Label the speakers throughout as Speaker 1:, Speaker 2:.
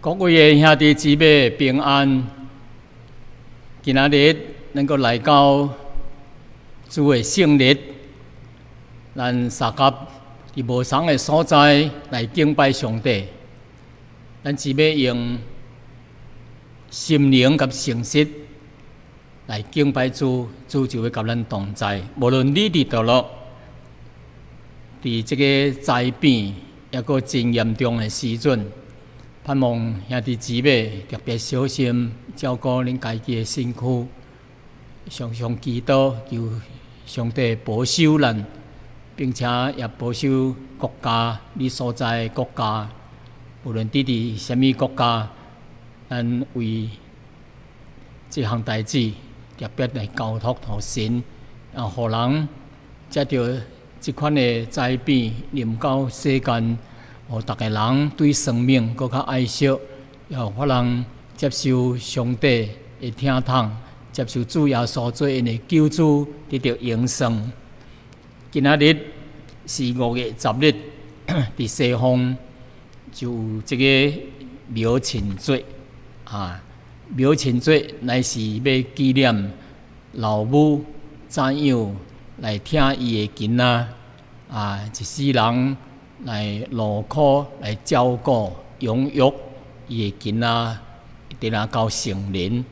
Speaker 1: 各位的兄弟姊妹平安，今仔日能够来到主的圣日，咱三甲伫无同的所在来敬拜上帝。咱只要用心灵甲诚实来敬拜主，主就会甲咱同在。无论你伫倒落，伫这个灾变抑个真严重的时阵，盼望兄弟姊妹特别小心照顾恁家己的身躯，常常祈祷求上帝保守咱，并且也保守国家你所在的国家。无论你伫什么国家，咱为这项代志特别来交托互神，互人接着这款的灾变临到世间，互逐个人对生命更较爱惜，也有法人接受上帝的听筒，接受主耶稣做因的救主，得到永生。今仔日是5月10日，伫西方就有这个苗亲节苗亲节乃是要纪念老母怎样来听伊的囡仔一世人来劳苦来照顾养育伊的囡仔，直到成人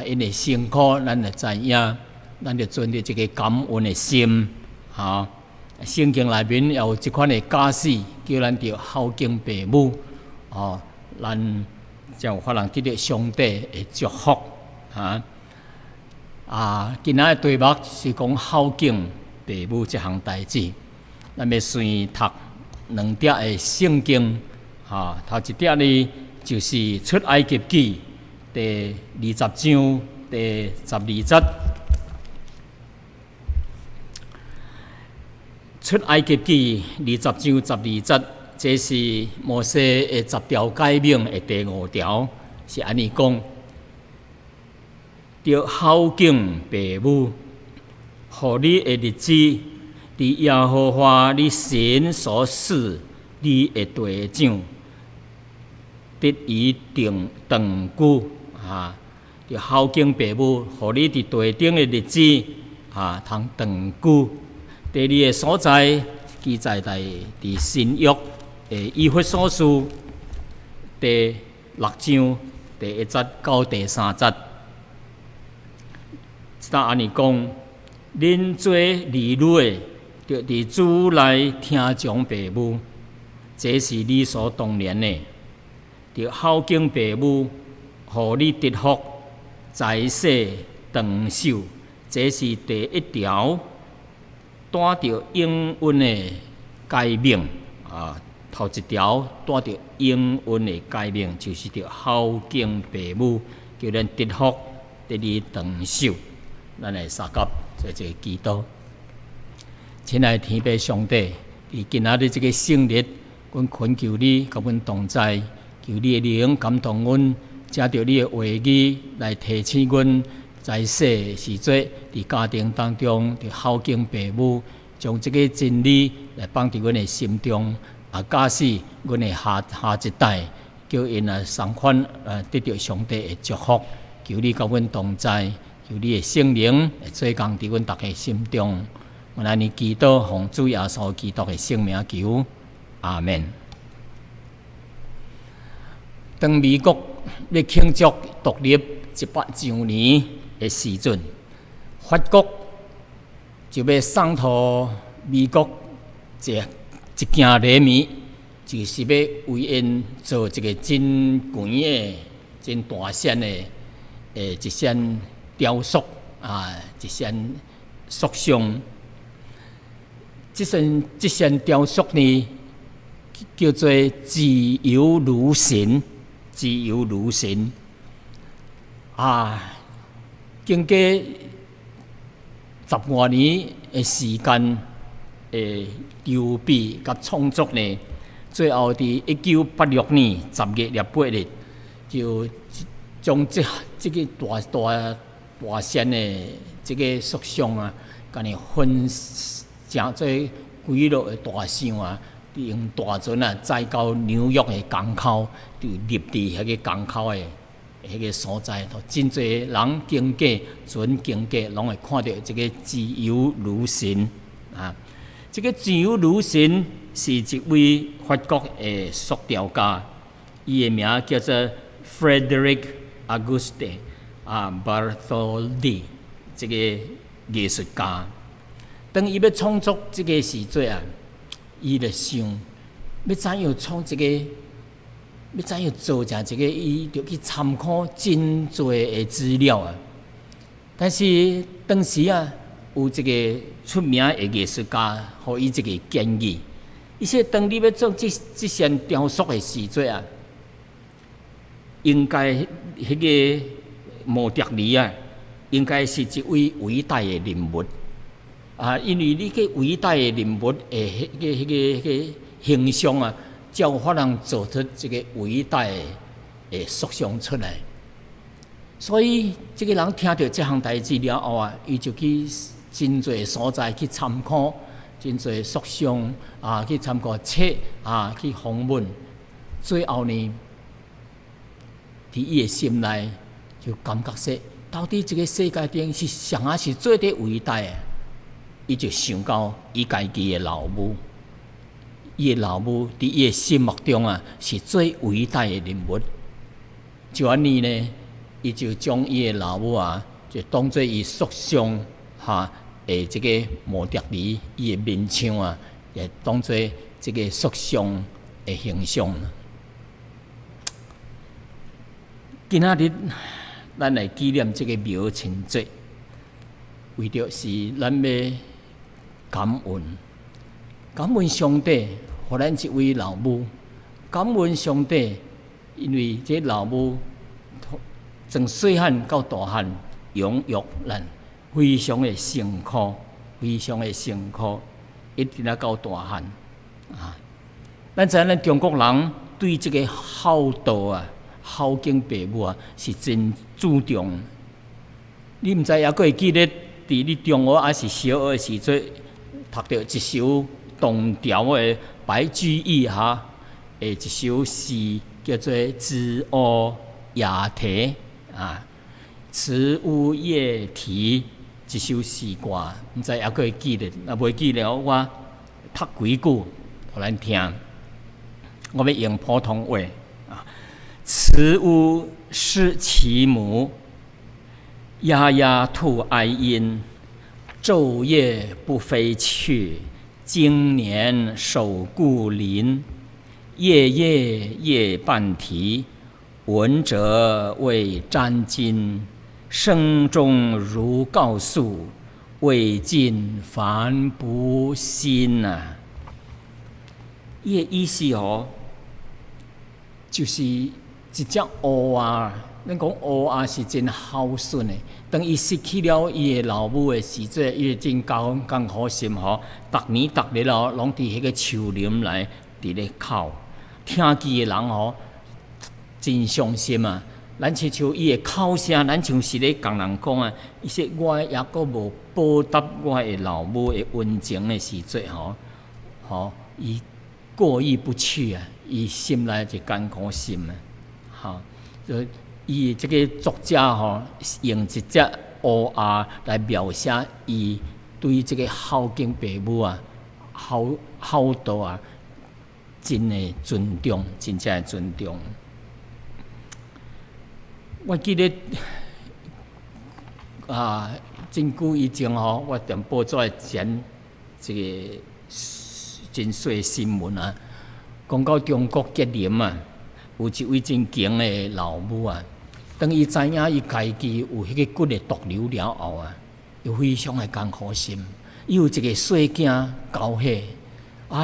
Speaker 1: 因的辛苦，咱就知影，咱就存着这个感恩的心圣经内面也有这款的假使，叫咱着孝敬父母咱才有法人得到上帝的祝福今仔的题目是讲孝敬父母这项代志。咱要先读2节的圣经头一节呢就是出埃及记第20章第12节。出埃及记20章12节，这是摩西的10条诫命的第5条，是安尼讲：要孝敬父母，互你的日子，伫耶和华你神所赐你的地上，得以长久要孝敬父母，互你伫地顶的日子通长久。第2个所在记载伫新约的以弗所书第6章第1节到第3节，这安尼讲：恁做儿女的，着伫主内听从父母，这是理所当然的。着孝敬父母，互你得福，在世长寿，这是第1条。带着永恩的诫命头一条带着永恩的诫命，就是着孝敬父母，叫咱得福，得以长寿。咱来三甲做一个祈祷。亲爱的天父上帝，伫今仔日这个圣日，阮恳求你甲阮同在，求你的灵感动阮，借着你的话语来提醒阮。在世时节，伫家庭当中，着孝敬父母，将这个真理来放伫阮的心中。假使阮的下一代，叫因同款得到上帝的祝福，求你甲阮同在，求你的圣灵来做工伫阮大家心中。我安尼祈祷，奉主耶稣基督的圣名求，阿门。当美国要庆祝独立100周年的时阵，法国就要送互美国一件礼物，就是要为因做一个真贵的、真大件的一件雕塑一件塑像。这件雕塑呢，叫做自由女神。自由女神经过10多年的时间筹备甲创作呢，最后伫1986年10月28日，就将这个大件的这个塑像甲你分成做几落的大像用大船啊载到纽约的港口，就立伫迄个港口的迄个所在，真侪人经过船经过，拢会看到这个自由女神啊。这个自由女神是一位法国的塑雕家，伊的名叫做 Frédéric Auguste Bartholdi， 这个艺术家。当伊要创作这个时阵啊，伊就想要怎样创这个，要怎样做成这个，伊就去参考真多的资料啊。但是当时啊，有一个出名的艺术家，给伊一个建议，伊说：当你要做这项雕塑的时阵啊，应该迄个模特儿啊，应该是一位伟大的人物啊，因为你个伟大的人物的迄个形象啊，才有法能做出这个伟大的塑像出来。所以，这个人听到这项代志了后啊，伊就去真侪所在去参考，真侪塑像啊，去参考册啊，去访问。最后呢，伫伊的心内就感觉说，到底这个世界顶是谁啊是最得伟大的？伊就想到伊家己的老母，伊的老母伫伊的心目中啊是最伟大的人物。就安尼呢，伊就将伊的老母啊，就当做伊塑像的这个模特儿，伊的面像啊，也当做这个塑像的形象。今仔日咱来纪念这个苗青节，为着是咱要感恩上帝，互咱一位老母，感恩上帝，因为这老母从细汉到大汉养育咱，非常的辛苦，一直到大汉啊。咱知影咱中国人对这个孝道啊、孝敬父母啊，是真注重。你毋知还佫会记得，伫你中学还是小学的时阵，读到一首唐朝的白居易的一首诗，叫做《子午夜啼》啊，《子午夜啼》一首诗歌，毋知还佫会记得？若袂记得，我读几句，互咱听。我要用普通话啊。慈乌失其母，丫丫兔哀音。昼夜不飞去，经年守故林。夜夜夜半啼，闻者谓沾巾。声中如告诉，未尽烦不心啊。伊的意思就是一只乌鸦，咱讲乌鸦是真孝顺的。当伊失去了伊的老母的时阵，伊真艰苦心逐年拢伫迄个树林内伫咧哭，听见的人真伤心啊！咱亲像伊的哭声，咱像是咧共人讲啊，伊说我抑阁无报答我的老母的恩情的时阵伊过意不去啊，伊心内就艰苦心啊，所以伊这个作者用一只乌鸦来描写伊对这个孝敬父母啊、孝道啊，真的尊重，真正的尊重。我记得真久以前我踮报纸前这个真细新闻啊，讲到中国吉林啊，有一位真强的老母啊，当伊知影伊家己有迄个骨的毒瘤了后啊，又非常的艰苦心。伊有一个细囝交血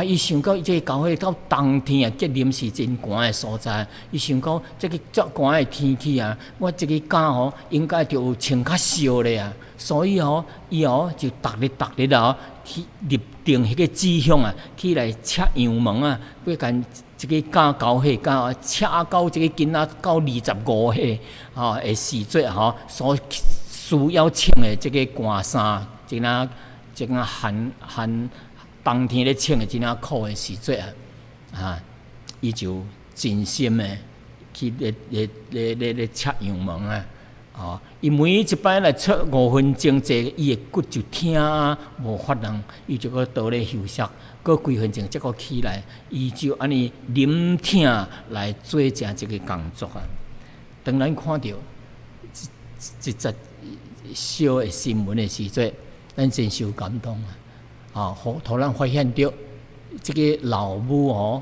Speaker 1: 伊想到这个交血到冬天啊，吉林是真寒的所在。伊想到这个遮寒的天气啊，我这个囝应该就有穿较烧咧啊，所以伊就逐日去立定迄个志向啊，去来测样门啊，要甲这个囝交血，测到这个囡仔到25岁的时阵所需要穿的这个寒衫，这个寒冬天咧穿的真苦的时阵啊，伊就真心诶去咧插阳门啊！伊每一摆来出5分钟坐，伊诶骨就疼无法人，伊就搁倒咧休息，过几分钟才搁起来，伊就安尼忍疼来做正即个工作啊！当咱看到一则小诶新闻诶时阵，咱真受感动互咱发现到即个老母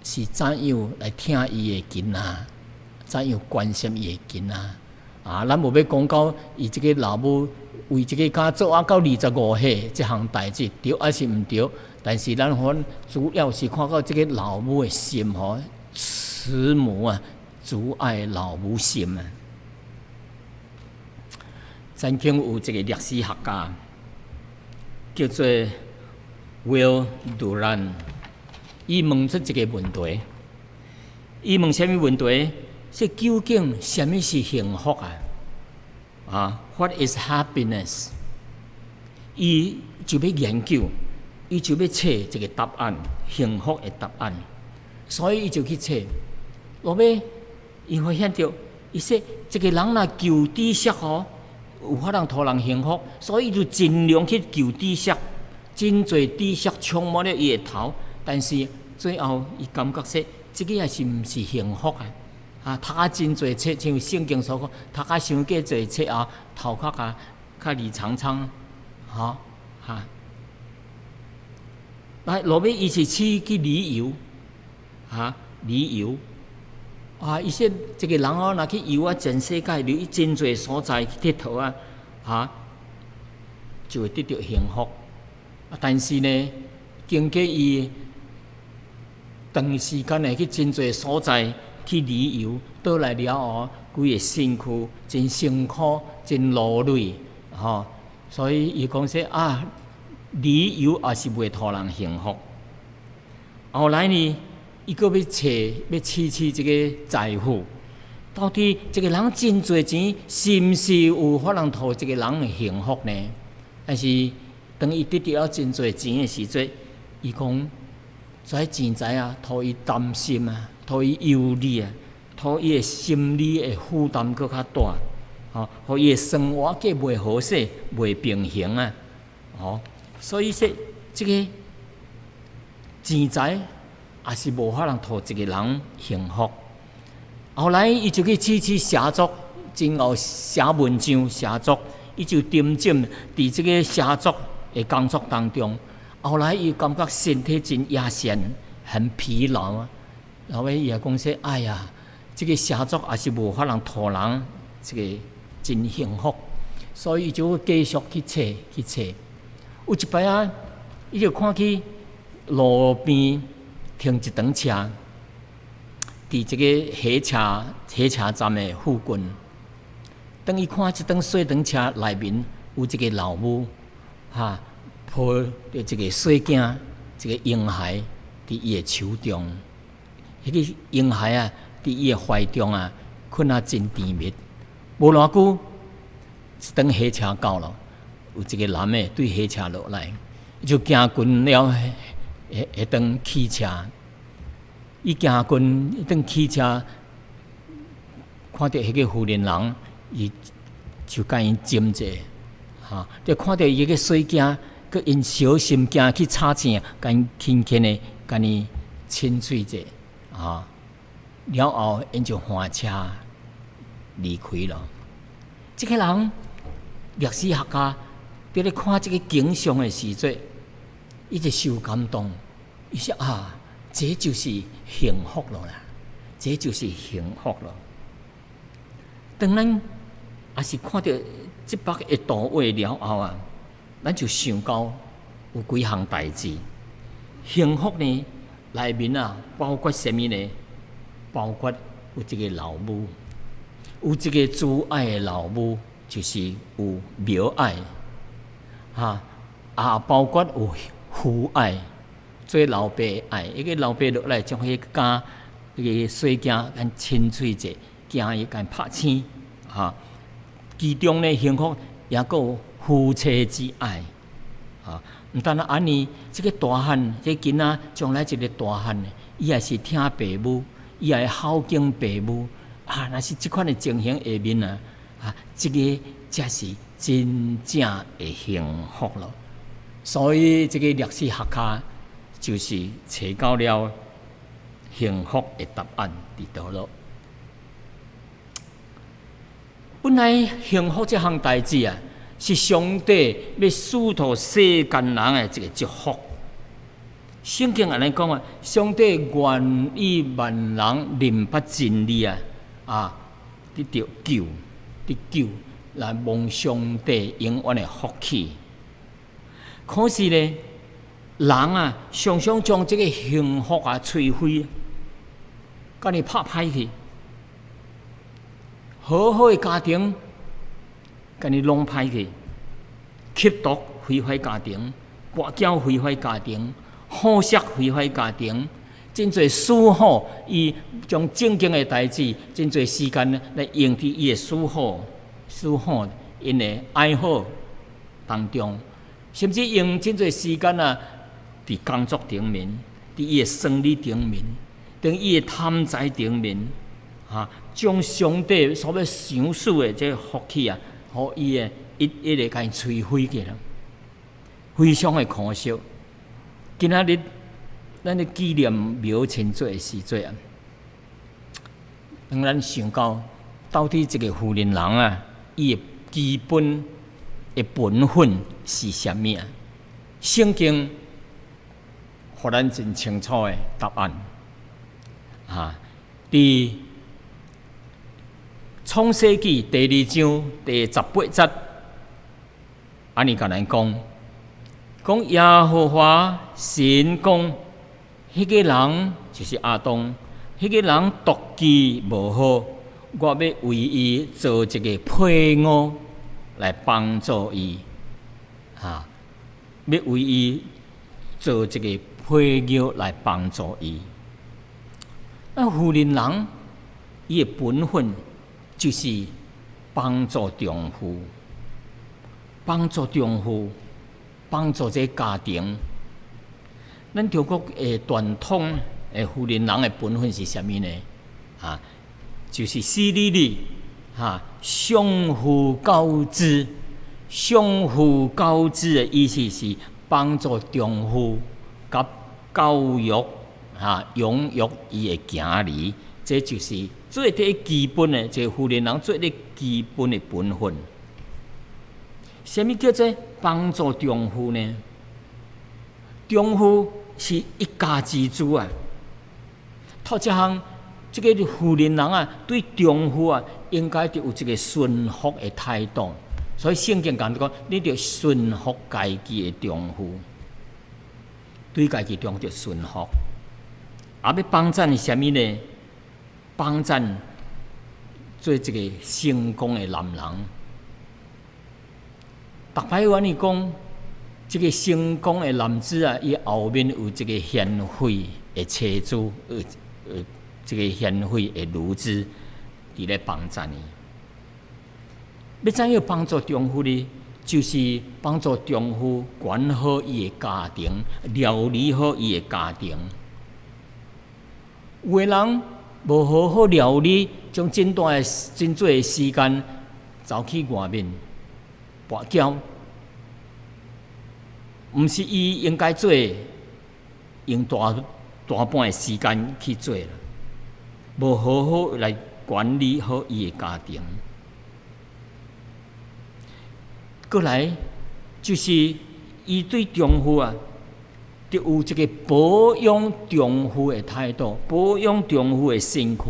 Speaker 1: 是怎样来疼伊诶囡仔，怎样关心伊诶囡仔咱无要讲到伊即个老母为即个家做到25岁即项代志对还是毋对？但是咱主要是看到即个老母诶心慈母主爱老母心曾经有一个历史学家叫做 Will Durant， 伊问出一个问题，伊问啥物问题？说究竟什么是幸福？What is happiness？ 伊就要研究，伊就要找一个答案，幸福的答案。所以伊就去找，落尾伊发现到，伊说一个人若求知识有法通互人幸福，所以伊就尽量去求知识，真侪知识充满了伊的头，但是最后伊感觉说，这个也是毋是幸福读真侪册，像圣经所讲，读伤过侪册头壳较二苍苍，来落尾伊是去旅游，旅游伊说一个人若去游全世界，留去真侪所在去佚佗就会得到幸福。但是呢，经过伊长时间的去真侪所在去旅游，倒来了后，规个身躯真辛苦，真劳累，所以伊讲说旅游也是袂互人幸福。后来呢，伊阁要试这个财富，到底一个人真侪钱，是毋是有法通互一个人的幸福呢？但是当伊得到了真侪钱的时阵，伊讲，这钱财互伊担心互伊忧虑互伊的心理的负担搁较大，互伊的生活过袂好势，袂平衡所以说，这个钱财也是无法通互一个人幸福。后来，伊就去写作，真后写文章写作，伊就沉浸伫这个写作的工作当中。后来，伊感觉身体真压线，很疲劳然后伊也讲说：“哎呀，这个写作也是无法通互人这个真幸福。”所以，伊就继续去找。有一摆伊就看去路边停一辆车，伫这个火车站的附近。当伊看这辆小长车内面有一个老母，抱着一个小囝，一个婴孩伫伊的手中。迄个婴孩伫伊的怀中困真甜蜜。无偌久，一辆火车到了。有一个男的对火车落来，就行近了迄辆汽车。伊行近迄辆汽车，看到迄个妇人人，伊就甲因斟者，就看到伊个小囝，佮因小心行去插钱，甲因轻轻的甲伊亲嘴者，了后因就换车离开了。这个人历史学家。伫咧看这个景象的时阵，伊就受感动。伊说这就是幸福了啦，这就是幸福了。当咱也是看到这幅的图画了后咱就想到有几项代志。幸福呢，内面包括什么呢？包括有一个老母，有一个主爱的老母，就是有苗爱。包括有父爱，做老爸的爱。一个老爸落来将迄家迄个小囝甲亲嘴者，惊伊甲拍醒。其中呢幸福也有夫妻之爱。毋但安尼，即个大汉，即囡仔将来一个大汉呢，伊也是听爸母，伊也会孝敬爸母。若是即款的情形下面即个才是真正的幸福咯。所以，即个历史学家就是找到了幸福的答案伫倒咯。本来幸福这项代志是上帝要赐予世间人的一个祝福。圣经安尼讲上帝愿意万人明白真理得到救，得救，来蒙上帝永远的福气。可是呢，人常常将这个幸福摧毁，甲你拍歹去。好好的家庭，甲你弄歹去；吸毒毁坏家庭，割脚毁坏家庭，好色毁坏家庭。真侪私好，伊将正经的代志，真侪时间来用伫伊的私好，因的爱好当中，甚至用真侪时间伫工作顶面，伫伊的生理顶面，伫伊的贪财顶面，将上帝所要赏赐的这个福气互伊的一直甲伊摧毁去了，非常的可惜。今仔日咱的纪念庙前做的时阵当咱想到底这个富人人伊的基本的本分是啥物圣经互咱真清楚的答案伫创世纪第2章第18节，安尼甲咱讲耶和华神讲，迄个人就是亚当，迄个人毒计无好，我要为伊做一个配偶来帮助伊，要为伊做一个配偶来帮助伊。富人人伊的本分就是帮助丈夫，帮助这个家庭。咱中国的传统的富人人的本分是啥物呢？就是4里里相夫教子。相夫教子的意思是帮助丈夫甲教育养育伊的囝儿，这就是最基本的，这富人人最基本的本分。什么叫做帮助丈夫呢？丈夫是一家之主透这项，这个富人人对丈夫应该就有一个顺服的态度。所以圣经讲，你得顺服家己的丈夫，对家己丈夫就顺服。要帮赞是啥物呢？帮赞做一个成功的男人。逐摆有安尼讲，这个成功的男子伊后面有一个贤惠的妻子，这个贤惠的女子伫咧帮赞伊。要怎样帮助丈夫呢？就是帮助丈夫管好伊的家庭，料理好伊的家庭。有的人无好好料理，将真多的时间走去外面跋筊，毋是伊应该做，用大半的时间去做了，无好好来管理好伊的家庭。过来就是伊对丈夫就有一个保养丈夫的态度，保养丈夫的身躯，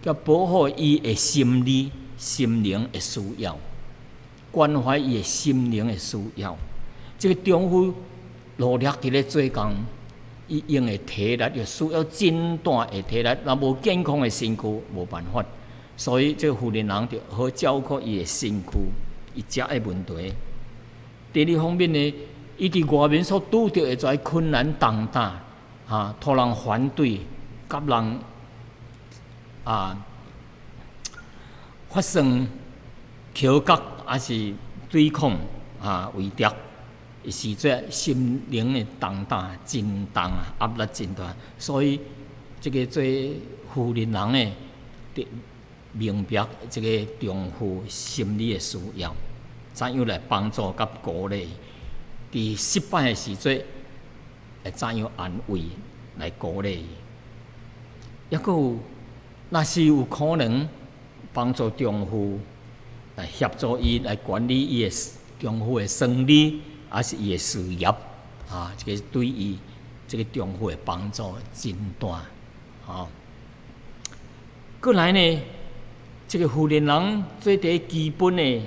Speaker 1: 叫保护伊的心理、心灵的需要，关怀伊的心灵的需要。这个丈夫努力伫咧做工，伊用的体力就需要真大的体力，若无健康的身躯无办法。所以这个妇人人就好照顾伊的身躯。伊食的问题。第二方面呢，伊伫外面所拄着的这困难重担，互人反对，甲人发生口角，还是对抗围敌，时阵，心灵的重担真重啊，压力真大，所以这个做妇人人的明白这个丈夫心理的需要，怎样来帮助甲鼓励？伫失败的时阵，会怎样安慰来鼓励？抑佫有，若是有可能帮助丈夫来协助伊来管理伊的丈夫的生理，还是伊的事业啊？这个对伊这个丈夫的帮助真大啊！过来呢，这个妇人人最第一基本的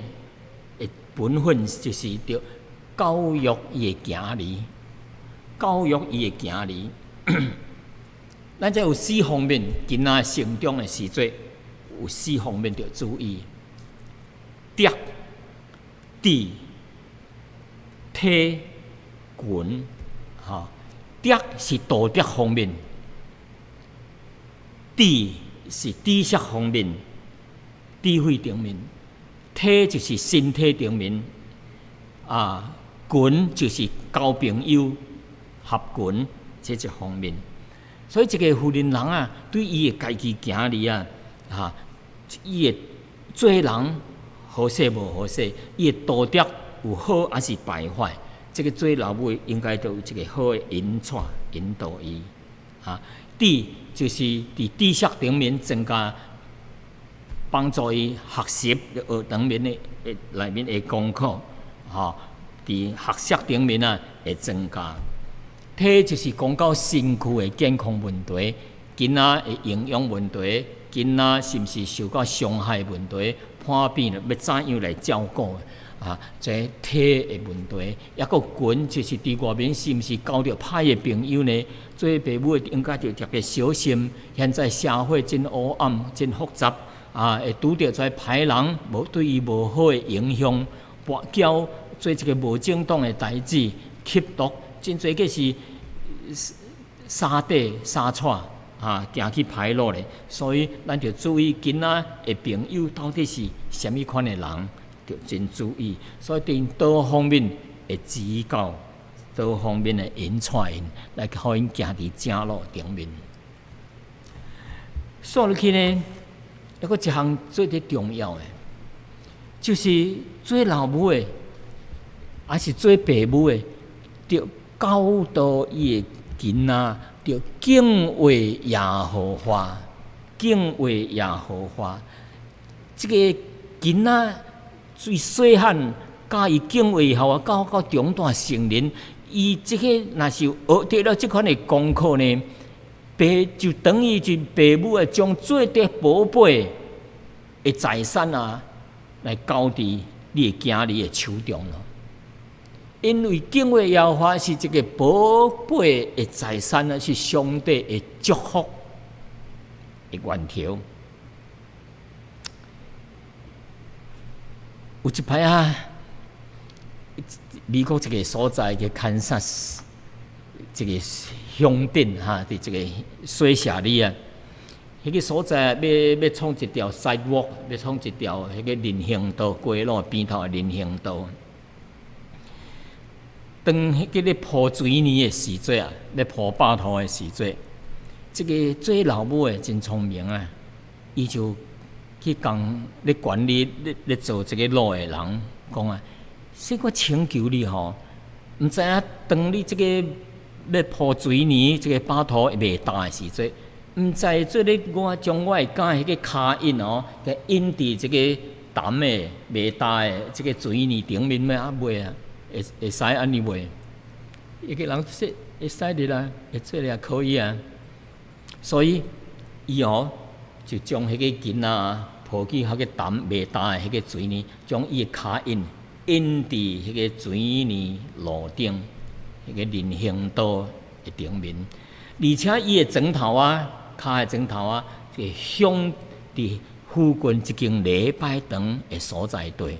Speaker 1: 本分就是着教育伊的行为，教育伊的行为。咱这有4方面，囡仔成长的时阵有4方面要注意：德、智、体、群。哈，德是道德方面，智是知识方面、智慧方面，体就是身体方面，啊，群就是交朋友、合群这一方面。所以，一个妇人人啊，对伊的家己行为啊，伊的做人好势无好势，伊的道德有好还是败坏，这个做老母应该都有一个好的引导伊。智就是伫知识方面增加，帮助伊学习学堂面的内面的功课，伫学习方面啊会增加。体就是讲到身躯的健康问题，囡仔的营养问题，囡仔是毋是受到伤害问题，叛变了要怎样来照顾这体的问题，抑个群就是伫外面是毋是交到歹的朋友呢？做父母应该就特别小心。现在社会真黑暗、真复杂会拄到这歹人，无对伊无好的影响，跋筊做一个无正当的代志，吸毒。真侪个是沙地沙串行去歹路咧，所以咱着注意囡仔的朋友到底是虾米款的人，着真注意。所以伫多方面的指教，多方面的引带因，来互因行伫正路顶面。说落去呢，还佫一项最最重要的，就是做老母的，还是做爸母的，着教导伊的囡仔，着敬畏耶和华，敬畏耶和华。这个囡仔最细汉，教伊敬畏耶和华，到中大成人，伊这个若是学得了这款的功课呢，就等于就爸母将最得宝贝的财产来交伫你的囝儿的手中咯。因为敬畏耶和华是一个宝贝的财产是上帝的祝福的源头。有一摆美国一个所在叫堪萨斯，一个乡镇伫一个小城里迄个所在要创一条 sidewalk， 要创一条迄个人行道，过路边头的人行道。当迄个咧铺水泥的时阵咧铺巴土的时阵，这个做老母的真聪明伊就去讲咧管理咧做这个路的人讲说我请求你毋知影当你这个咧铺水泥这个巴土袂大的时阵，毋知做咧我将我的脚迄个骹印给印伫这个淡的袂大的这个水泥顶面要袂会使安尼袂？一个人说会使的啦，会做也可以所以伊就将迄个囡仔抱去迄个淡袂大的迄个水泥，将伊的骹印伫迄个水泥路顶，迄个人行道的顶面，而且伊的枕头骹的枕头就向伫附近一间礼拜堂的所在地，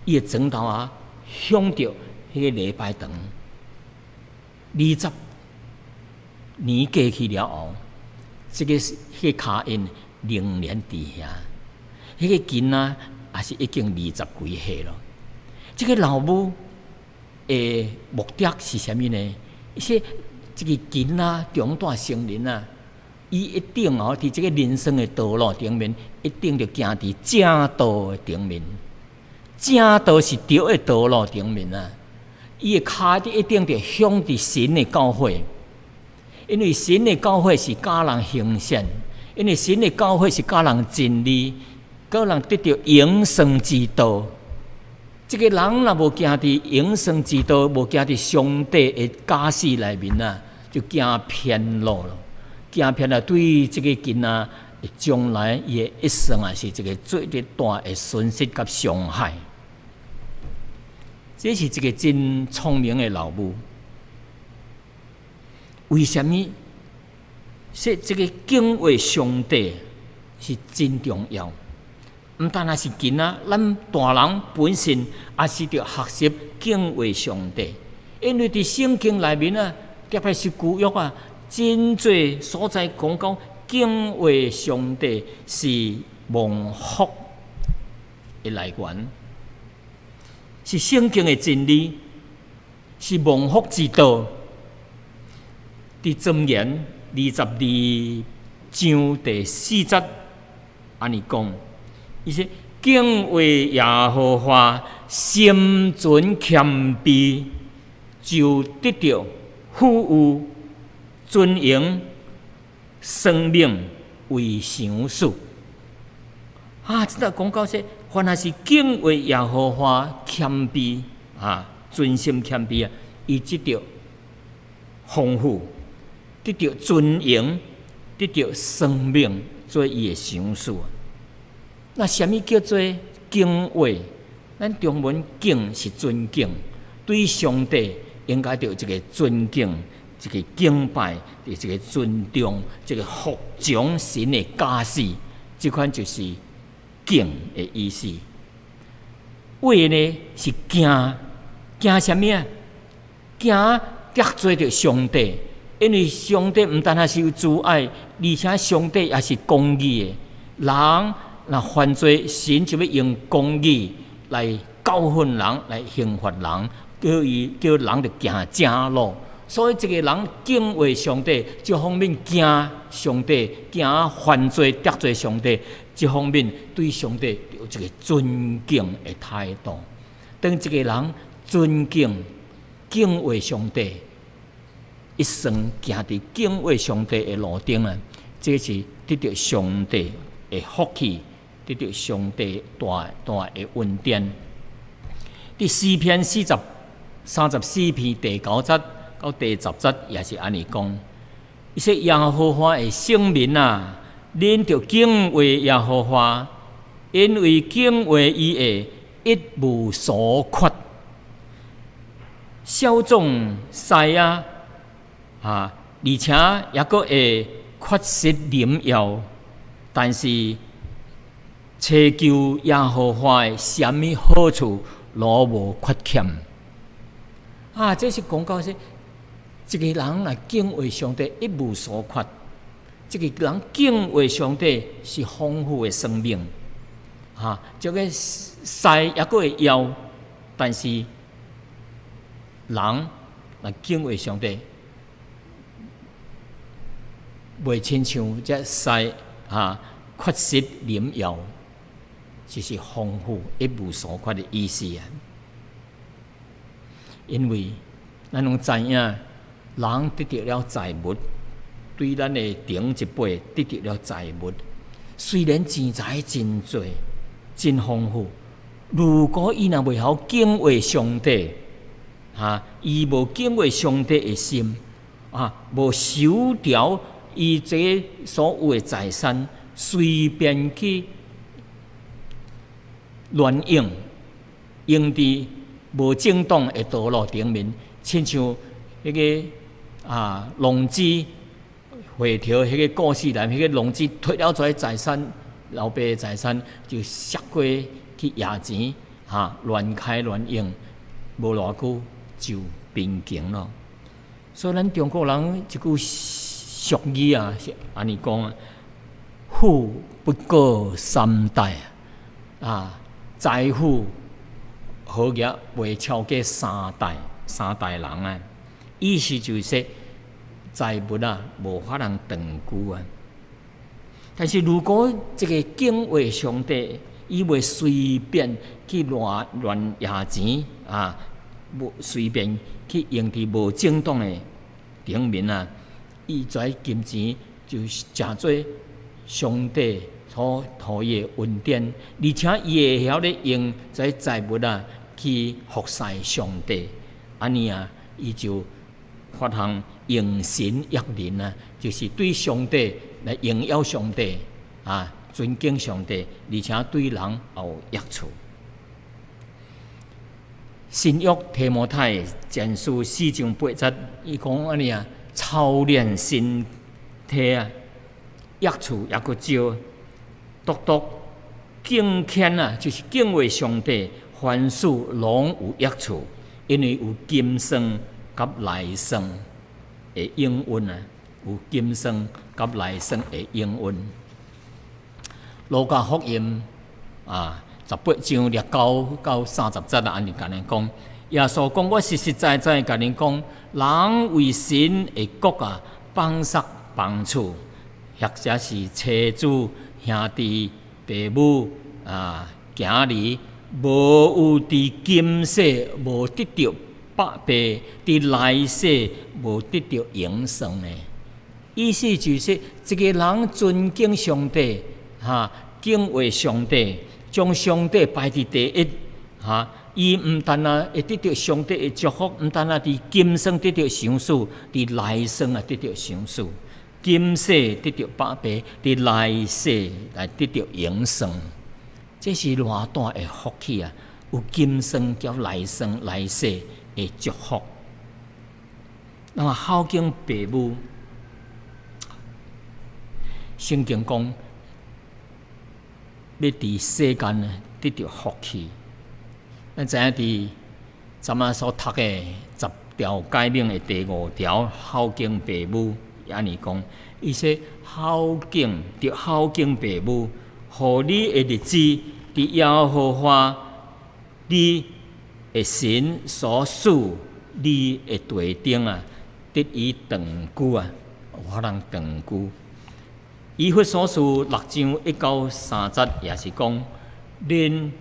Speaker 1: 伊的枕头向着迄个礼拜堂，20年过去了后，迄个骹印仍然伫遐。迄个囡仔也是已经20几岁了。这个老母的目的是啥物呢？即个囡仔中大成人啊，伊一定伫即个人生的道路顶面，一定着行伫正道的顶面。正道是对的道路顶面啊，伊的骹一定着向伫神的教诲，因为神的教诲是教人行善，因为神的教诲是教人真理，教人得到永生之道。这个人若无行伫永生之道，无行伫上帝的假使内面啊，就行偏路了。行偏了，对这个囡仔的将来伊的一生啊，是一个最大的损失甲伤害。这是一个真聪明的老母。为什么？说这个敬畏上帝是真重要。毋但也是囡仔，咱大人本身也是着学习敬畏上帝，因为伫圣经内面啊，特别是旧约啊，真侪所在讲到敬畏上帝是蒙福的来源，是圣经的真理，是蒙福之道。伫箴言22章第4節安尼讲。伊说：敬畏耶和华，心存谦卑，就得到富有、尊荣、生命为上数。即个讲到说，凡係是敬畏耶和华、谦卑尊心谦卑伊得到丰富，得到尊荣，得到生命做伊的上数。那什么叫做敬畏？咱中文敬是尊敬，对上帝应该着一个尊敬，一个敬拜，一个尊重，一个服从神的假使，这款就是敬的意思。畏呢是惊，惊什么啊？惊得罪着上帝，因为上帝毋但是有慈爱，而且上帝也是公义的。人若犯罪，神就要用公义来教训人，来刑罚人，叫人着行正路。所以，一个人敬畏上帝，这方面惊上帝，惊犯罪得罪上帝，这方面对上帝有一个尊敬的态度。当一个人尊敬、敬畏上帝，一生行伫敬畏上帝的路顶啊，这是得到上帝的福气。得到上帝大大的恩典。第诗篇34篇第9節到第10節也是安尼講。伊說耶和華的聖民啊，恁着敬畏耶和華，因為敬畏伊的一無所缺。少壯細而且也閣會缺失靈藥，但是祈求耶和華的什麼好處，羅無缺欠。這是講到說，一個人來敬畏上帝一無所缺。一個人敬畏上帝是豐富的生命。這個曬也閣會枵，但是人來敬畏上帝，袂親像這曬缺失靈藥。就是豐富一無所缺的意思啊！因為咱攏知影，人得到了財物，對咱的頂一輩得到了財物，雖然錢財真多、真豐富，如果伊若袂曉敬畏上帝，伊無敬畏上帝的心，無守條伊這所有的財產，隨便去亂用佇無正當的道路頂面，親像迄個浪子回頭迄個故事內，迄個浪子摕了遮財產，老爸的財產就塞過去夜錢，亂開亂用，無偌久就變窮咯。所以咱中國人一句俗語是安尼講富不過三代財富好業未超過3代，
Speaker 2: 三代人啊，意思就是说财物啊，无法通长久啊。但是如果这个敬畏上帝，伊袂随便去乱挜钱啊，无随便去用伫无正当的顶面啊，伊跩金钱就是诚做上帝所予伊的恩典，而且伊会晓咧用这财物啊去服侍上帝，安尼啊，伊就发通用神益人啊，就是对上帝来荣耀上帝啊，尊敬上帝，而且对人也有益处。新约提摩太前书4章8节，伊讲安尼啊，操练身体啊，益处也阁少。独敬虔啊，就是敬畏上帝，凡事拢有益处，因为有今生甲来生的应允啊，有今生甲来生的应允。路加福音啊，18章29到30节啊，安尼甲恁讲，耶稣讲：我实实在在甲恁讲，人为神的国啊，帮杀帮厝，或者是妻子、兄弟、父母啊、囝儿，无有伫今世无得到百倍，伫来世无得到永生呢。意思就是，一个人尊敬上帝，敬畏上帝，将上帝摆伫第一，伊毋但会得到上帝的祝福，毋但伫今生得到赏赐，伫来生啊得到赏赐。今世得到百倍，伫来世来得到永生，这是偌大的福气啊！有今生叫来生来世的祝福。那么孝敬父母，圣经讲，要伫世间得到福气。咱知影伫咱们所读的10条诫命的第5条，孝敬父母。安尼讲，伊说孝敬父母，互你的日子伫耶和华你的神所赐你的地顶啊，得以长久啊，有法通长久。以弗所书6章1到3节也是讲，恁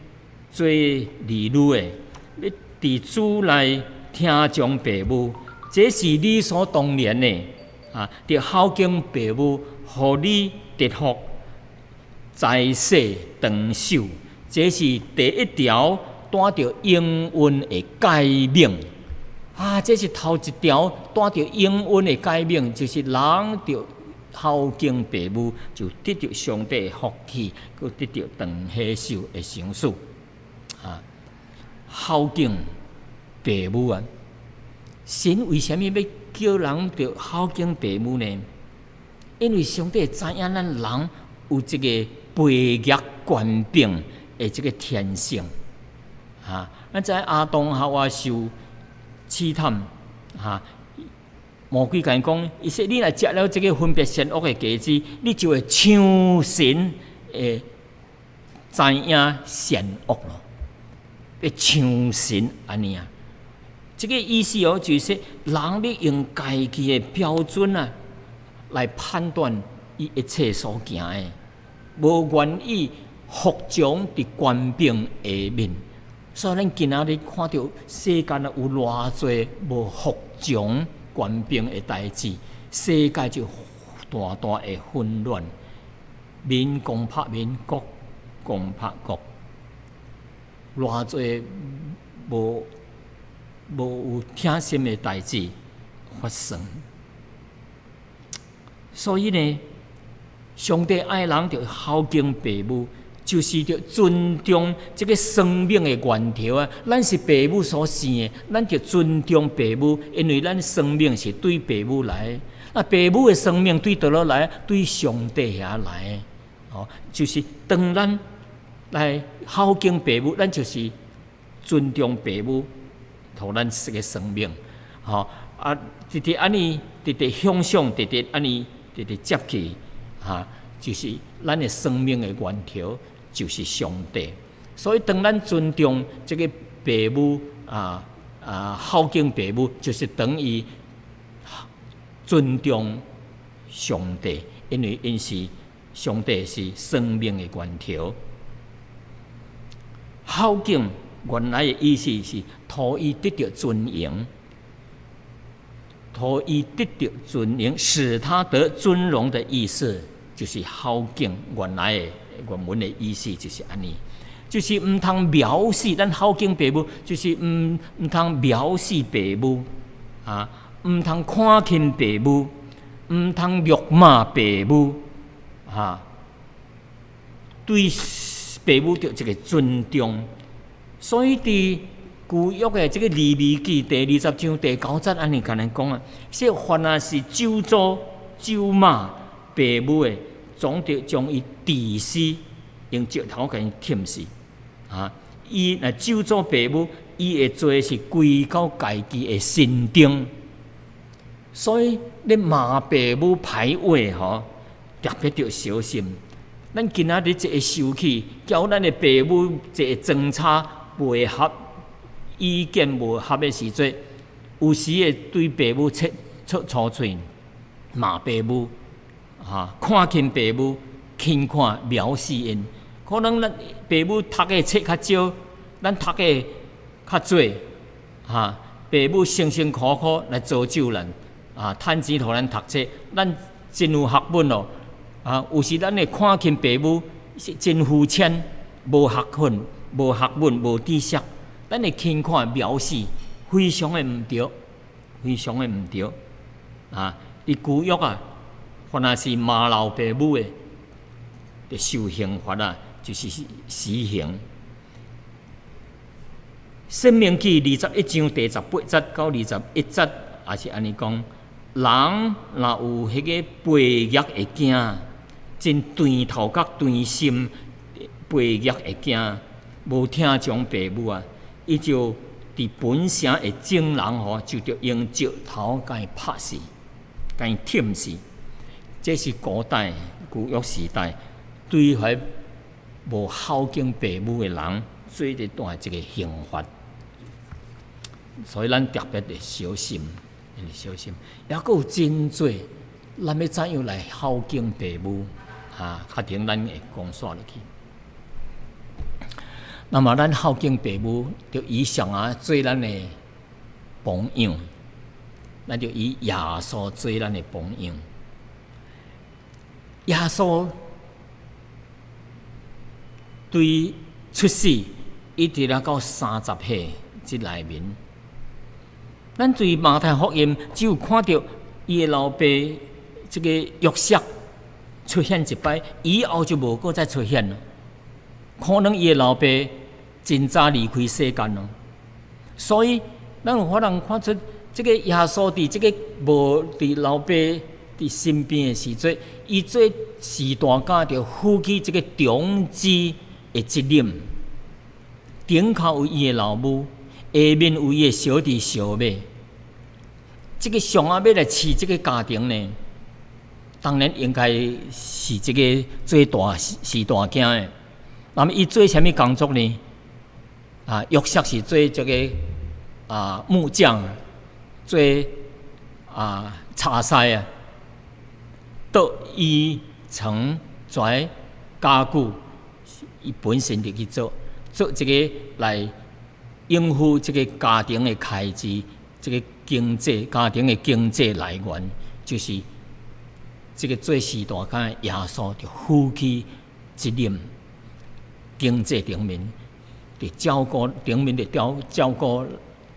Speaker 2: 做儿女的，要伫主内听从父母，这是理所当然的。着孝敬父母，互你得福，在世长寿，这是第一条带着应允的诫命。这是头一条带着应允的诫命，就是人着孝敬父母，就得到上帝的福气，佮得到长寿寿的赏赐。孝敬父母啊，神为什么要叫人着孝敬父母呢？因为上帝知影咱人有这个培育权柄的这个天性。咱知亚当夏娃受试探，魔鬼甲伊讲，伊说你若食了这个分别善恶的果子，你就会像神会知影善恶咯，会像神安尼啊。这个意思就是人咧用家己的标准来判断伊一切所行的，无愿意服从伫权柄下面。所以咱今仔日看到世间有偌侪无服从权柄的代志，世界就大大的混乱，民攻拍民，国攻拍国，偌侪无有听心的代志发生。所以呢，上帝爱人着孝敬父母，就是着尊重这个生命的源头啊。咱是父母所生的，咱着尊重父母，因为咱生命是对父母来的。父母的生命对倒落来，对上帝遐来的。就是当咱来孝敬父母，咱就是尊重父母，互咱这个生命，直直安尼，直直向上，直直安尼，直直接去，就是咱的生命的源头，就是上帝。所以，当咱尊重这个父母孝敬父母，就是等于尊重上帝，因为因是上帝是生命的源头。孝敬原来的意思是图伊得到尊荣，图伊得到尊荣，使他得尊荣的意思，就是孝敬原来的原文的意思就是安尼，就是毋通藐视咱孝敬父母，就是毋通藐视父母啊，毋通看轻父母，毋通辱骂父母啊，对父母着一个尊重。所以伫旧约的这个利未记第20章第9节安尼甲咱讲啊，说凡是咒诅、咒骂父母的，总得将伊治死，用石头甲伊忝死啊！伊若咒诅父母，伊会做是归到家己的身顶。所以你骂父母歹话吼，特别着小心。咱今仔日一个生气，叫咱的父母一个争吵袂合、意见无合的时阵，有时会对父母出粗嘴，骂父母，看轻父母，轻看藐视因。可能咱父母读的册较少，咱读的较多，父母辛辛苦苦来造就咱，趁钱互咱读册，咱真有学问哦。有时咱会看轻父母是真肤浅，无学问、无知识，咱会轻看藐视，非常的毋对，非常的毋对。伫旧约凡是骂老父母的，就受刑罚就是死刑。申命记21章第18节到21节，也是安尼讲：人若有迄个背逆的囝，真断头壳断心，背逆的囝，无听从父母伊就伫本城的种人就着用石头甲伊拍死，甲伊忝死。这是古代旧约时代对迄无孝敬父母的人做一段一个刑罚，所以咱特别的小心，小心。也佫有真多，咱要怎样来孝敬父母？较停，咱会讲煞落去。那么，咱孝敬父母，就以上做咱的榜样，咱就以耶稣做咱的榜样。耶稣对出世一直到30岁即内面，咱对马太福音只有看到伊的老爸这个约瑟出现一摆，以后就无再再出现了。可能伊的老爸真早离开世间了，所以咱有法通看出这个耶稣伫这个无伫老爸伫身边的时阵，伊做时大家就负起这个长子的责任。顶头有伊的老母，下面有伊的小弟小妹。这个上要来饲这个家庭呢，当然应该是这个最大是大囝的。那么伊做什么工作呢？约瑟是做这个木匠，做茶师到伊层拽家具，伊本身就去做这个来应付这个家庭的开支，这个家庭的经济来源，就是这个做时大间耶稣就负起责任，经济顶面就照顾顶面就照顾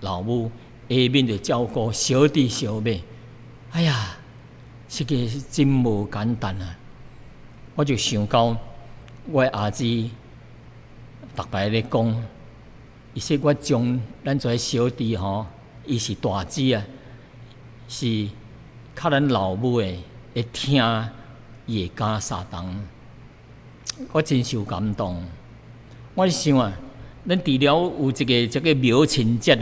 Speaker 2: 老母，下面就照顾小弟小妹。哎呀！这个真无简单我就想到我的儿子，逐摆咧讲，伊说我将咱这小弟伊是大子是较咱老母的，会听伊的家三当，我真受感动。我想咱除了有这个苗情节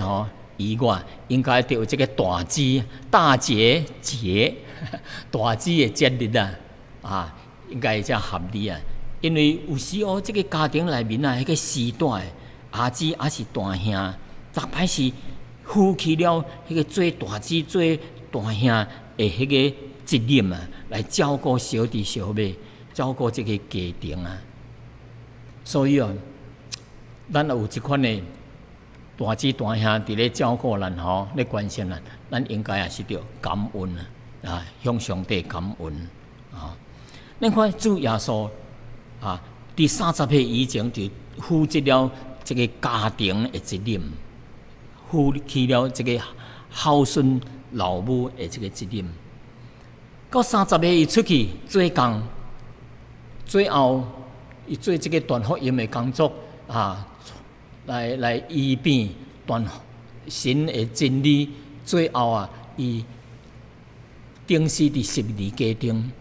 Speaker 2: 以外，应该就有这个大节大节的节日应该才合理因为有时这个家庭内面迄个时代儿子还是大兄，逐摆是负起了迄个做大姊、做大兄的迄个责任啊，来照顾小弟小妹，照顾这个家庭啊。所以啊，咱有即款的大姊大兄伫咧照顾咱吼，咧关心咱，咱应该也是着感恩啊，向上帝感恩啊。咱看主耶稣啊，伫30岁以前就负责了这个家庭的责任，负起了这个孝顺老母的这个责任。到30岁伊出去做工，最后伊做这个传福音的工作啊，来医病传神的真理。最后啊，伊钉死伫十字架顶，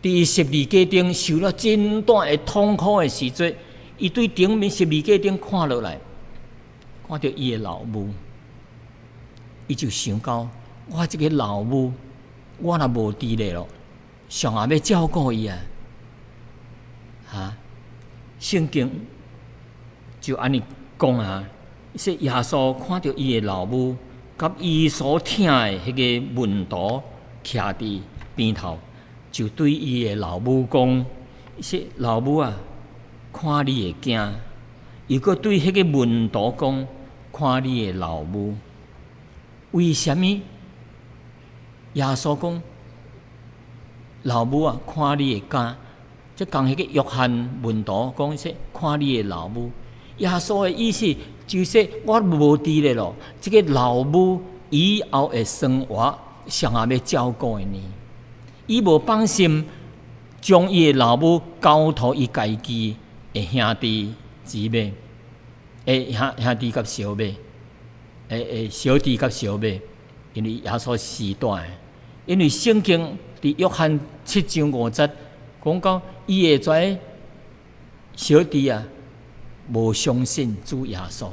Speaker 2: 伫十字架顶受了真大的痛苦的时阵，伊对顶面十字架顶看落来，看到伊的老母，伊就想到我这个老母，我若无伫咧咯，上也要照顾伊啊！圣经就安尼讲啊，说耶稣看到伊的老母，甲伊所疼的迄个门徒徛伫边头，就对伊的老母讲：说老母啊，看你会惊。又搁对迄个门徒讲：看你的老母。为什么？耶稣讲：老母啊，看你会惊。即讲迄个约翰门徒讲说：看你的老母。耶稣的意思就是我无伫咧咯，即个老母以后的生活，上也要照顾呢。伊无放心，将伊的老母交托伊家己的兄弟姊妹，兄弟甲小妹，小弟甲小妹，因为耶稣时代，因为圣经伫约翰7章5节讲到，伊会知小弟啊无相信主耶稣，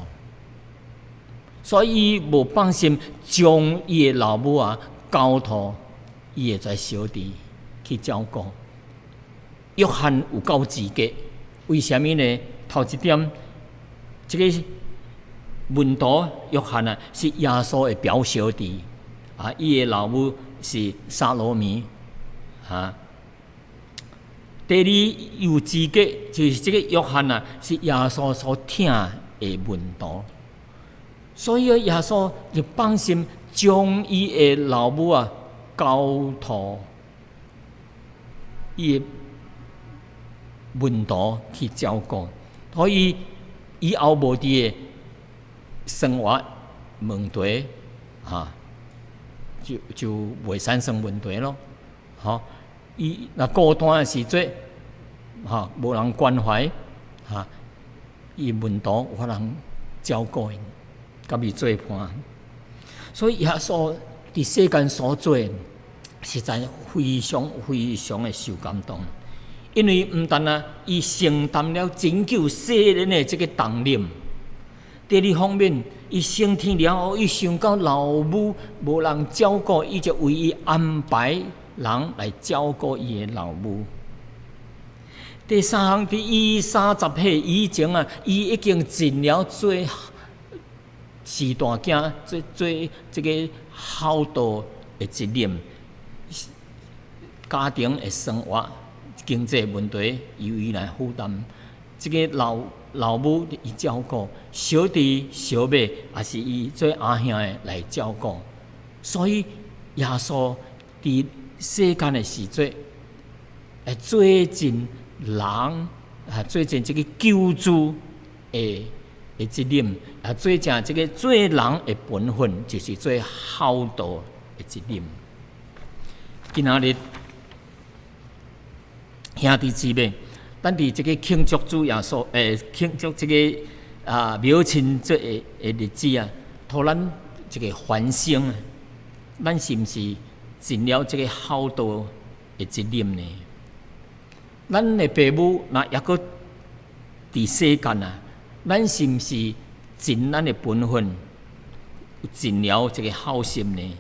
Speaker 2: 所以伊无放心将伊的老母啊交托伊会知小弟去照顾。约翰有够资格，为什么呢？头一点，这个门徒约翰啊，是耶稣的表小弟啊，伊的老母是撒罗米啊。第二有资格就是这个约翰啊，是耶稣所疼的门徒，所以耶稣就放心将伊的老母啊交托伊的门徒去照顾，所以以后无伫的生活问题啊，就袂产生问题咯，好。伊若孤单的时阵，无人关怀，伊门徒有法人照顾因，甲伊做伴。所以耶稣伫世间所做，实在非常非常的受感动，因为毋但啊，伊承担了拯救世人的这个重任。第二方面，伊升天了后，伊想到老母无人照顾，伊就为伊安排人来照顾伊的老母。第三项，伫伊30岁以前啊，伊已經盡了做士大囝、做這個孝道的責任，家庭的生活、經濟問題由伊來負擔。這個老母伊照顧，小弟小妹也是伊做阿兄的來照顧。所以耶穌伫世間的時陣，做盡人做盡這個救助的責任，做盡這個做人的本分，就是做孝道的責任。今仔日兄弟姊妹，咱伫這個慶祝主耶穌，慶祝這個廟慶節的日子啊，互咱這個反省，咱是毋是盡了這個孝道的責任呢？咱的父母若抑閣佇世間啊，咱是毋是盡咱的本分，盡了這個孝心呢？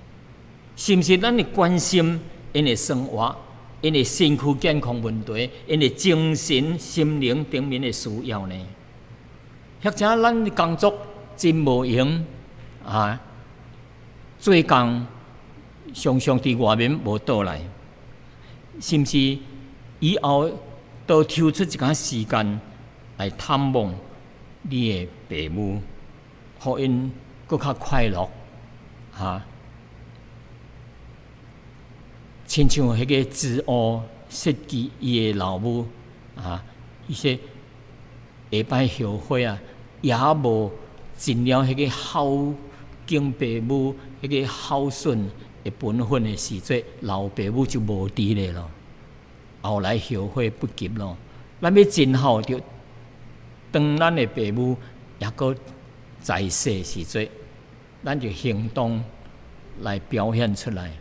Speaker 2: 是毋是咱會關心因的生活、因的身軀健康問題、因的精神、心靈頂面的需要呢？或者咱的工作真無用啊，做工常常伫外面无倒来，是毋是以后都抽出一寡时间来探望你的父母，互因搁较快乐亲像迄个子乌设计伊的老母伊说下摆后悔也无尽了迄个孝敬父母、迄个孝顺的本分的时阵，老父母就无伫咧咯。后来后悔不及咯。咱要真好，就当咱的父母也搁在世时阵，咱就行动来表现出来。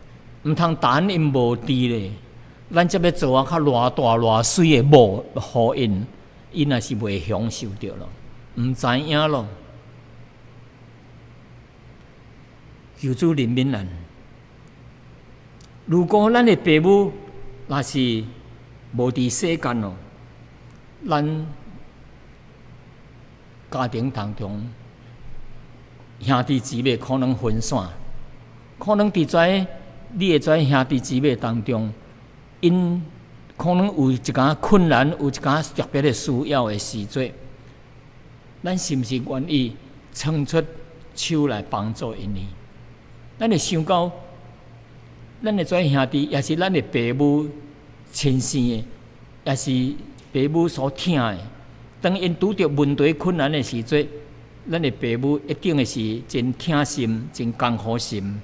Speaker 2: 毋通等因无伫咧，咱则要做较偌大偌水的某互因，因也是袂享受着咯，毋知影咯。求主怜悯咱。如果咱的父母若是无伫世间咯，咱家庭当中兄弟姊妹可能分散，可能伫遮你会知兄弟姊妹当中，因可能有一寡困难，有一寡特别的需要的时阵，咱是毋是愿意伸出手来帮助因呢？咱会想到，咱的这兄弟也是咱的父母亲生的，也是父母所疼的。当因拄着问题困难的时阵，咱的父母一定是真疼心、真艰苦心，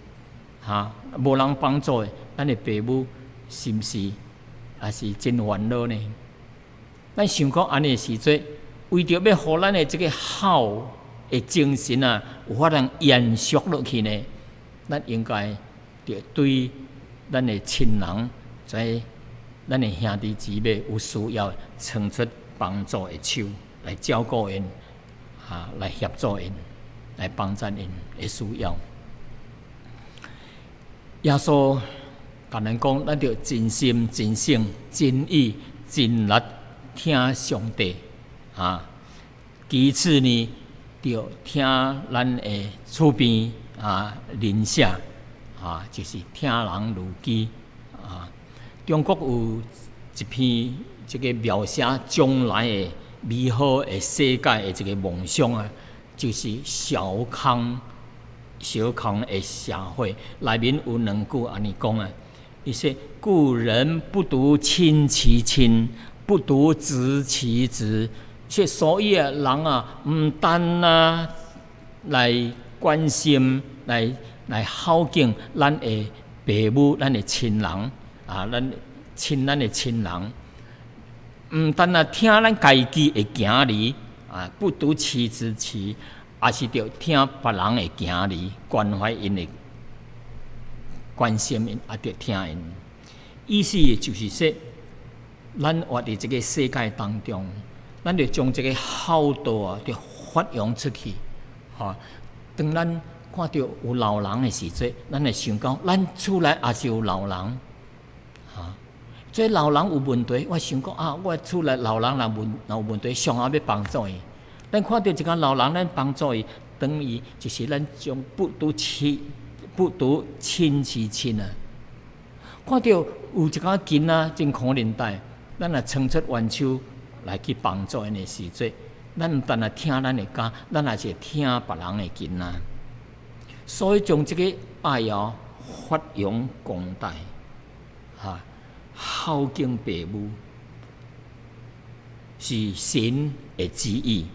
Speaker 2: 无人帮助的，咱的父母是毋是也是真烦恼呢？咱想到安尼的时阵，为着要互咱的这个孝的精神有法通延续落去呢？咱应该着对咱的亲人，在咱的兄弟姊妹有需要，伸出帮助的手来照顾因，来协助因，来帮助因的需要。耶稣甲咱讲，咱着真心、真性、真意、真力听上帝其次呢，着听咱的厝边邻舍就是听人如己中国有一篇这个描写将来的美好的世界的这个梦想就是小康的社会。内面有两句安尼讲伊说：故人不独亲其亲，不独执其执。所以人毋单来关心、来孝敬咱的父母、咱的亲人咱的亲人，毋单听咱家己的行理不独其之其，也是着听别人的行理，关怀因的关心因，也着听因。意思就是说，咱活伫这个世界当中，咱着将这个孝道着发扬出去当咱看到有老人的时阵，咱会想到咱厝内也是有老人这老人有问题，我想讲我厝内老人若有问题，上下要帮助伊。咱看到一个老人，咱帮助伊，等于就是咱将不独亲其亲看到有一个囡仔真可怜待，咱也伸出援手来去帮助因的时阵，咱毋但听咱的家，咱也是听别人的囡仔。所以将这个爱发扬光大孝敬父母是神的旨意，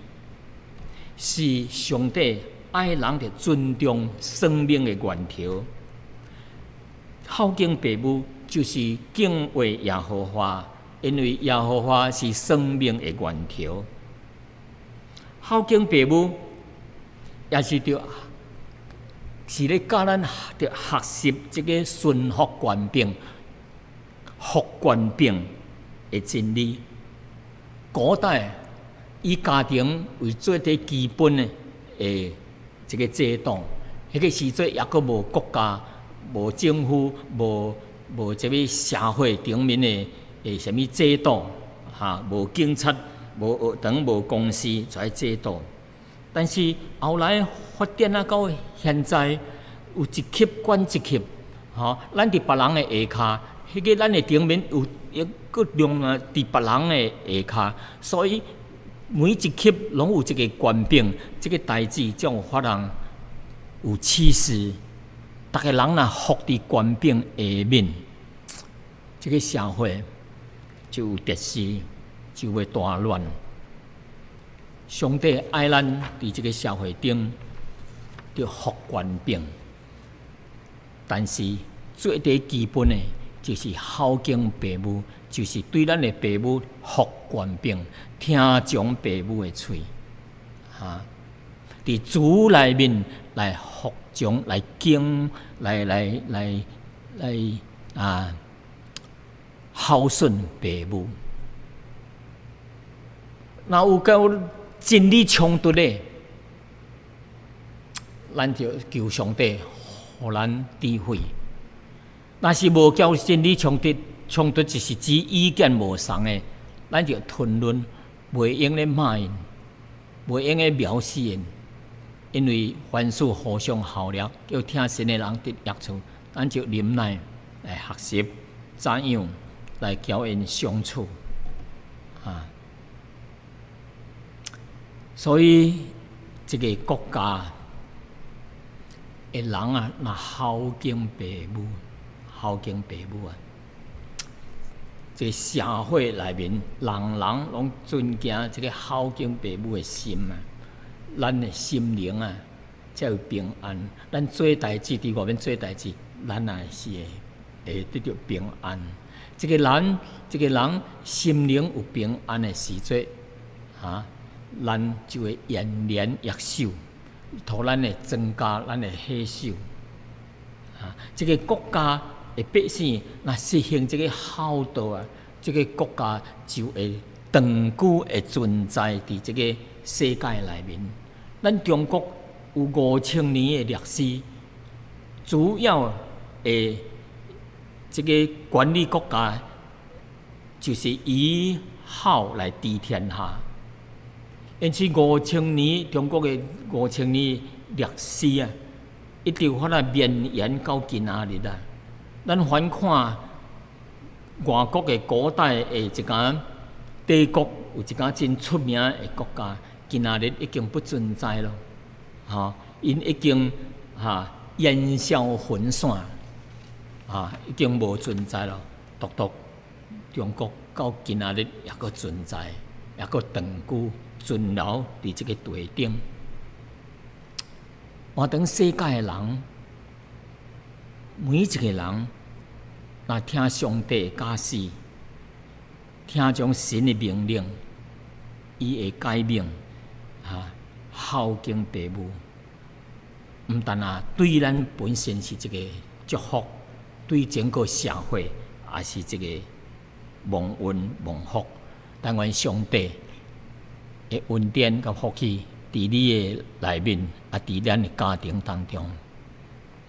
Speaker 2: 是上帝爱人的尊重生命的源头。孝敬父母就是敬畏耶和华，因为耶和华是生命的源头。孝敬父母也是咧教咱着学习这个顺服权柄、服权柄的真理。古代以家庭为最最基本的这个制度，迄个时阵也阁无国家、无政府、无这个社会顶面的什么制度无警察、无学堂、无公司这制度。但是后来发展到现在，有一级管一级，吼，咱伫别人的下骹，迄个咱的顶面有一个量啊，伫别人的下骹，所以每一级拢有一个权柄，这个代志才有法人有气势。逐个人若服伫权柄下面，这个社会就有秩序，就会大乱。上帝爱咱伫这个社会顶，要服权柄，但是最低基本的，就是孝敬父母，就是对咱的父母服权柄，听从父母的喙，伫主内面来服从、来敬、来孝顺父母。若有够真理冲突的，咱就求上帝，互咱智慧。若是无交真理冲突就是指意见无同的，咱就吞论，袂用咧骂因，袂用咧藐视因，因为凡事互相效力，叫听神的人得益处，咱就忍耐来学习，怎样来交因相处所以这个国家的人啊，若孝敬父母，这社会内面人拢尊敬这个孝敬父母的心啊，咱的心灵啊才有平安。咱做代志伫外面做代志，咱也是会得到平安。这个人心灵有平安的时阵咱就会延年益寿，互咱会增加咱的喜寿。这个国家的百姓若实行这个孝道啊，这个国家就会长久的存在伫这个世界内面。咱中国有5000年的历史，主要的这个管理国家就是以孝来治天下。因此5000年中国的5000年历史啊，一直发来绵延到今仔日啊。咱反看外国的古代的一间帝国，有一间真出名的国家，今仔日已经不存在了。因已经烟消云散，已经无存在了。独中国到今仔日也阁存在，也阁长久存留伫这个地顶。换等世界的人，每一个人，若听上帝的教示，听从神的命令，伊会改命，孝敬父母，毋但对咱本身是一个祝福，对整个社会也是一个蒙恩蒙福。但愿上帝的恩典甲福气伫你的内面，伫咱的家庭当中，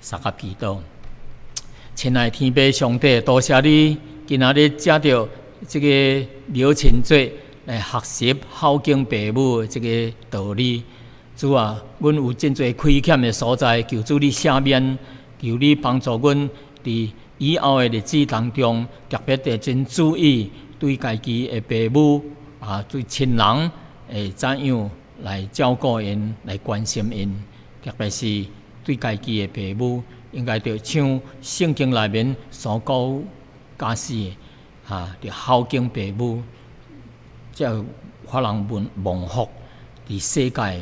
Speaker 2: 三甲祈祷。亲爱天父上帝，多谢你今仔日借着这个母亲节来学习孝敬父母的这个道理。主啊，阮有真侪亏欠的所在，求主你赦免，求你帮助阮伫以后的日子当中，特别地真注意对家己的父母对亲人怎样来照顾因，来关心因，特别是对家己的父母，应该着像圣经内面所讲教示的，着孝敬父母，才有法人蒙福伫世界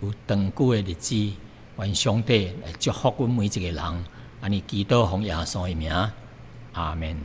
Speaker 2: 有长久的日子。愿上帝来祝福阮每一个人，安尼祈祷奉耶稣的名，阿门。